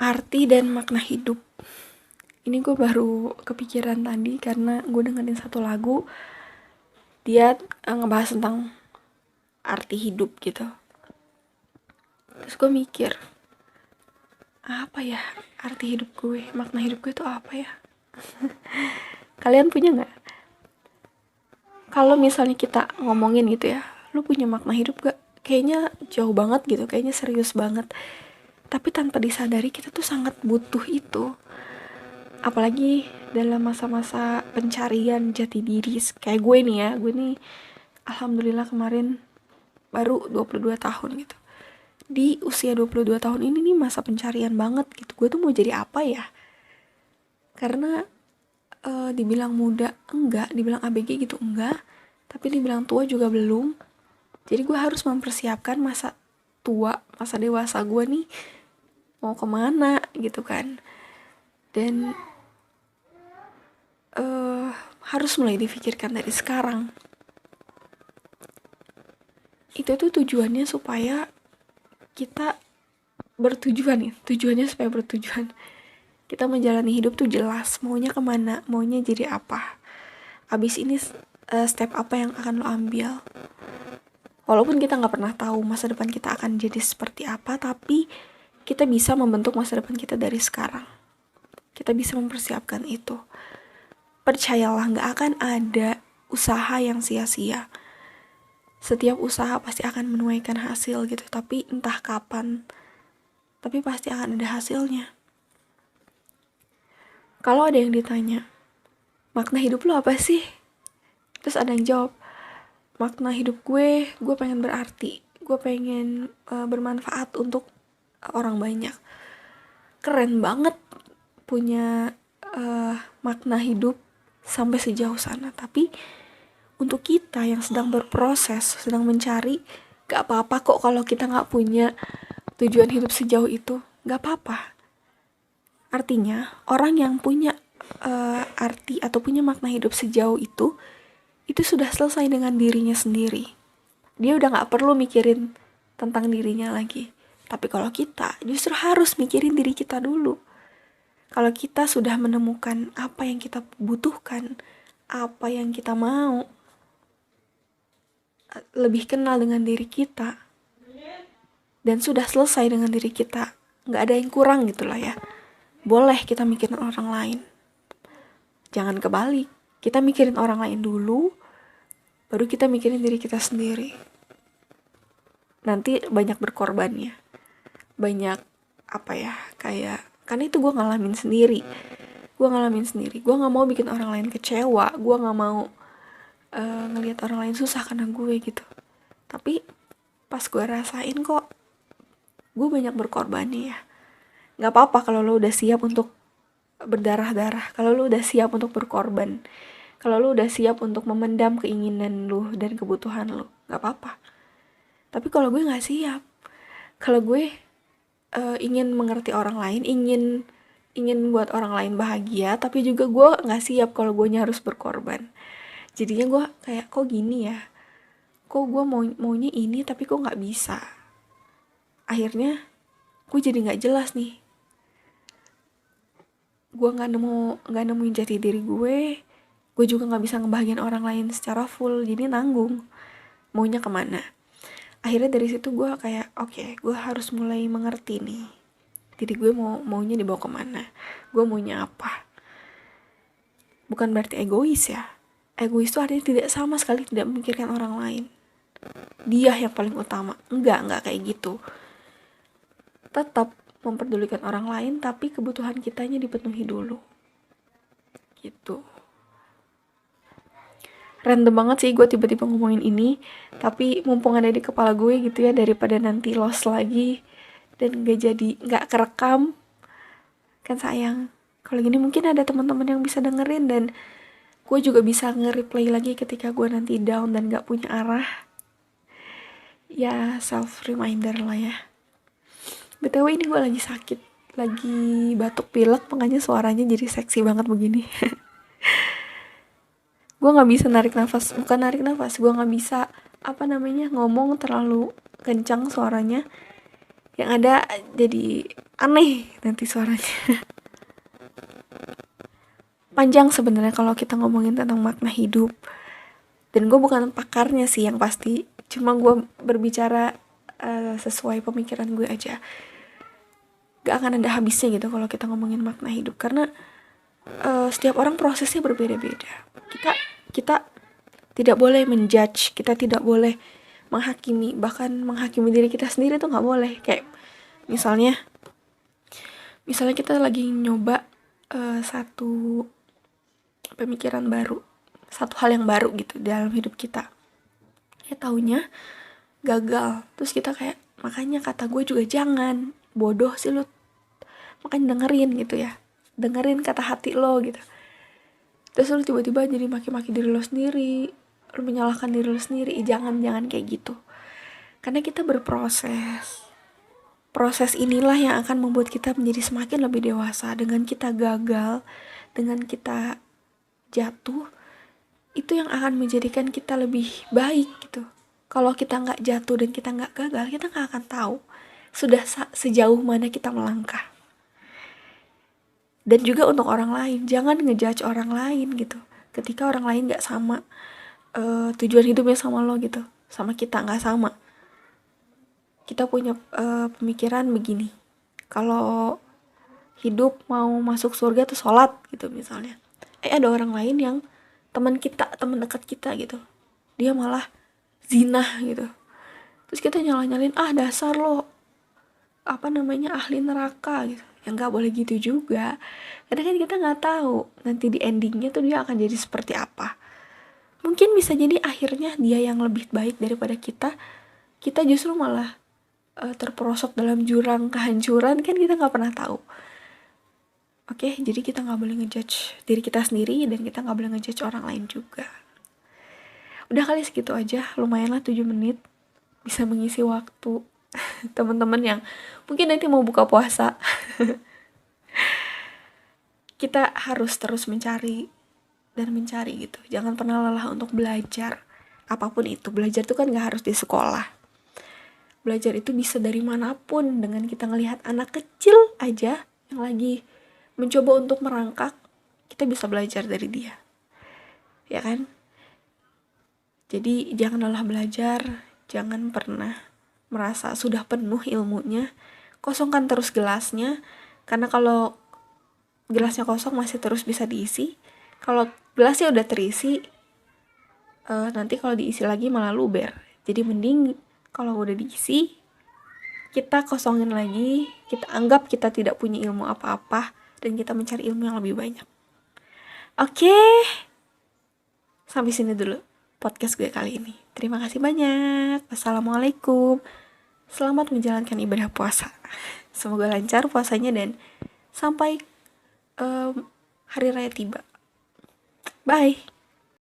Arti dan makna hidup. Ini gue baru kepikiran tadi karena gue dengerin satu lagu. Dia ngebahas tentang arti hidup gitu. Terus gue mikir, apa ya arti hidup gue, makna hidup gue itu apa ya? Kalian punya gak? Kalau misalnya kita ngomongin gitu ya, lu punya makna hidup gak? Kayaknya jauh banget gitu, kayaknya serius banget. Tapi tanpa disadari kita tuh sangat butuh itu. Apalagi dalam masa-masa pencarian jati diri. Kayak gue nih ya, gue nih alhamdulillah kemarin baru 22 tahun gitu. Di usia 22 tahun ini nih masa pencarian banget gitu. Gue tuh mau jadi apa ya? Karena dibilang muda enggak, dibilang ABG gitu enggak, tapi dibilang tua juga belum. Jadi gue harus mempersiapkan masa tua, masa dewasa gue nih mau kemana gitu kan. Dan harus mulai dipikirkan dari sekarang. Itu tuh tujuannya supaya kita bertujuan ya, tujuannya supaya bertujuan. Kita menjalani hidup tuh jelas, maunya kemana, maunya jadi apa. Abis ini step apa yang akan lo ambil. Walaupun kita gak pernah tahu masa depan kita akan jadi seperti apa, tapi kita bisa membentuk masa depan kita dari sekarang. Kita bisa mempersiapkan itu. Percayalah, gak akan ada usaha yang sia-sia. Setiap usaha pasti akan menuaikan hasil gitu, tapi entah kapan. Tapi pasti akan ada hasilnya. Kalau ada yang ditanya, makna hidup lo apa sih? Terus ada yang jawab, makna hidup gue pengen berarti. Gue pengen bermanfaat untuk orang banyak. Keren banget punya makna hidup sampai sejauh sana. Tapi untuk kita yang sedang berproses, sedang mencari, gak apa-apa kok kalau kita gak punya tujuan hidup sejauh itu. Gak apa-apa. Artinya orang yang punya arti atau punya makna hidup sejauh itu sudah selesai dengan dirinya sendiri. Dia udah gak perlu mikirin tentang dirinya lagi. Tapi kalau kita justru harus mikirin diri kita dulu. Kalau kita sudah menemukan apa yang kita butuhkan, apa yang kita mau, lebih kenal dengan diri kita, dan sudah selesai dengan diri kita, gak ada yang kurang gitu lah ya, boleh kita mikirin orang lain. Jangan kebalik, kita mikirin orang lain dulu, baru kita mikirin diri kita sendiri. Nanti banyak berkorbannya, banyak apa ya, kayak karena itu gue ngalamin sendiri. Gue gak mau bikin orang lain kecewa. Gue gak mau ngelihat orang lain susah karena gue gitu. Tapi pas gue rasain kok gue banyak berkorbannya ya. Gak apa-apa kalau lo udah siap untuk berdarah-darah, kalau lo udah siap untuk berkorban, kalau lo udah siap untuk memendam keinginan lo dan kebutuhan lo, gak apa-apa. Tapi kalau gue gak siap, kalau gue ingin mengerti orang lain, ingin buat orang lain bahagia, tapi juga gue nggak siap kalau gue harus berkorban. Jadinya gue kayak, kok gini ya, kok gue maunya ini tapi kok nggak bisa. Akhirnya gue jadi nggak jelas nih, gue nggak nemuin jati diri gue juga nggak bisa ngebahagiain orang lain secara full, jadi nanggung maunya kemana. Akhirnya dari situ gue kayak oke, gue harus mulai mengerti nih diri gue maunya dibawa kemana, gue maunya apa. Bukan berarti egois ya. Egois itu artinya tidak sama sekali tidak memikirkan orang lain, dia yang paling utama. Enggak kayak gitu. Tetap memperdulikan orang lain, tapi kebutuhan kitanya dipenuhi dulu gitu. Random banget sih gue tiba-tiba ngomongin ini, tapi mumpung ada di kepala gue gitu ya, daripada nanti lost lagi dan gak kerekam kan sayang. Kalau gini mungkin ada teman-teman yang bisa dengerin, dan gue juga bisa nge-replay lagi ketika gue nanti down dan gak punya arah. Ya self reminder lah ya. BTW ini gue lagi sakit, lagi batuk pilek, makanya suaranya jadi seksi banget begini. Gue nggak bisa gue nggak bisa ngomong terlalu kencang suaranya, yang ada jadi aneh nanti suaranya. Panjang sebenarnya kalau kita ngomongin tentang makna hidup. Dan gue bukan pakarnya sih yang pasti, cuma gue berbicara sesuai pemikiran gue aja. Gak akan ada habisnya gitu kalau kita ngomongin makna hidup, karena setiap orang prosesnya berbeda-beda. Kita tidak boleh menjudge, kita tidak boleh menghakimi, bahkan menghakimi diri kita sendiri tuh nggak boleh. Kayak misalnya kita lagi nyoba satu pemikiran baru, satu hal yang baru gitu dalam hidup kita, taunya gagal. Terus kita kayak, makanya kata gue juga jangan, bodoh sih lu, makanya dengerin gitu ya, dengerin kata hati lo gitu. Terus lu tiba-tiba jadi maki-maki diri lo sendiri, lu menyalahkan diri lo sendiri. Jangan kayak gitu, karena kita berproses. Proses inilah yang akan membuat kita menjadi semakin lebih dewasa. Dengan kita gagal, dengan kita jatuh, itu yang akan menjadikan kita lebih baik gitu. Kalau kita gak jatuh dan kita gak gagal, kita gak akan tahu sudah sejauh mana kita melangkah. Dan juga untuk orang lain, jangan ngejudge orang lain gitu. Ketika orang lain gak sama tujuan hidupnya sama lo gitu, sama kita gak sama. Kita punya pemikiran begini, kalau hidup mau masuk surga tuh sholat gitu misalnya. Ada orang lain yang teman dekat kita gitu, dia malah zina gitu. Terus kita nyalain, dasar lo ahli neraka gitu. Ya nggak boleh gitu juga, karena kan kita nggak tahu nanti di endingnya tuh dia akan jadi seperti apa. Mungkin bisa jadi akhirnya dia yang lebih baik daripada kita justru malah terperosok dalam jurang kehancuran, kan kita nggak pernah tahu. Oke, jadi kita nggak boleh ngejudge diri kita sendiri, dan kita nggak boleh ngejudge orang lain juga. Udah kali segitu aja, lumayan lah 7 menit bisa mengisi waktu teman-teman yang mungkin nanti mau buka puasa. Kita harus terus mencari gitu, jangan pernah lelah untuk belajar. Apapun itu, belajar itu kan gak harus di sekolah. Belajar itu bisa dari manapun. Dengan kita ngelihat anak kecil aja yang lagi mencoba untuk merangkak, kita bisa belajar dari dia, ya kan? Jadi jangan lelah belajar, jangan pernah merasa sudah penuh ilmunya. Kosongkan terus gelasnya, karena kalau gelasnya kosong masih terus bisa diisi. Kalau gelasnya udah terisi, nanti kalau diisi lagi malah luber. Jadi mending kalau udah diisi, kita kosongin lagi, kita anggap kita tidak punya ilmu apa-apa, dan kita mencari ilmu yang lebih banyak. Oke, sampai sini dulu podcast gue kali ini. Terima kasih banyak. Wassalamualaikum. Selamat menjalankan ibadah puasa. Semoga lancar puasanya dan sampai hari raya tiba. Bye.